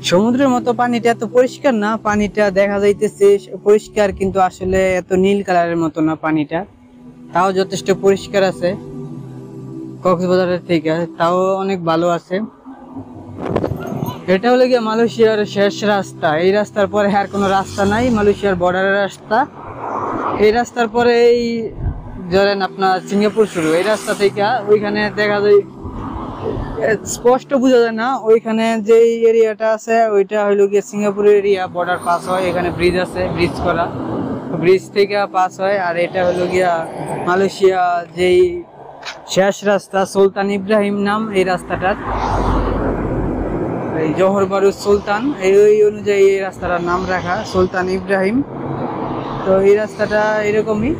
সমুদ্রের মতো পানিটা এত পরিষ্কার না, পানিটা দেখা যাইতেছে পরিষ্কার কিন্তু আসলে এত নীল কালারের মতো না পানিটা, তাও যথেষ্ট পরিষ্কার আছে কক্সবাজারের থেকে, তাও অনেক ভালো আছে। এটা হলো গিয়ে মালয়েশিয়ার শেষ রাস্তা, এই রাস্তার পরে আর কোনো রাস্তা নাই, মালয়েশিয়ার বর্ডারের রাস্তা। এই রাস্তার পরে এই ধরেন আপনার সিঙ্গাপুর শুরু, এই রাস্তা থেকে ওইখানে দেখা যায় স্পষ্ট বোঝা যায় না, ওইখানে যে এরিয়াটা আছে ওইটা হইলো গিয়ে সিঙ্গাপুরের এরিয়া, বর্ডার পাস হয়, এখানে ব্রিজ আছে, ব্রিজ করা, ব্রিজ থেকে পাস হয়। আর এটা হলো গিয়া মালয়েশিয়া যেই শেষ রাস্তা, সুলতান ইব্রাহিম নাম এই রাস্তাটার, এই জহর বারু সুলতান এই অনুযায়ী এই রাস্তাটার নাম রাখা সুলতান ইব্রাহিম। তো এই রাস্তাটা এরকমই,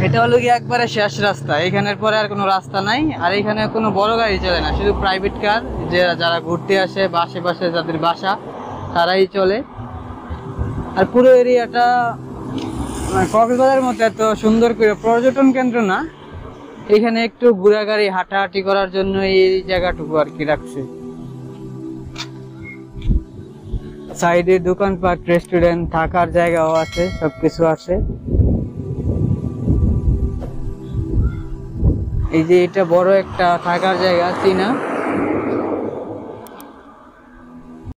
এটা হলো গিয়ে একবারে শেষ রাস্তা, এখানের পরে আর কোনো রাস্তা নাই। আর এখানে কোনো বড় গাড়ি চলে না, শুধু প্রাইভেট কার, যে যারা ঘুরতে আসে বা আশেপাশে যাদের বাসা তারাই চলে। আর পুরো এরিয়াটা কক্সবাজারের মতো এত সুন্দর করে পর্যটন কেন্দ্র না, এখানে একটু ঘোরাঘুরি হাঁটাহাঁটি করার জন্য এই জায়গাটুকু আর কি রাখছে। সাইডে দোকানপাট, রেস্টুরেন্ট, থাকার জায়গাও আছে, সবকিছু আছে। এই যে এটা বড় একটা থাকার জায়গা চীনা।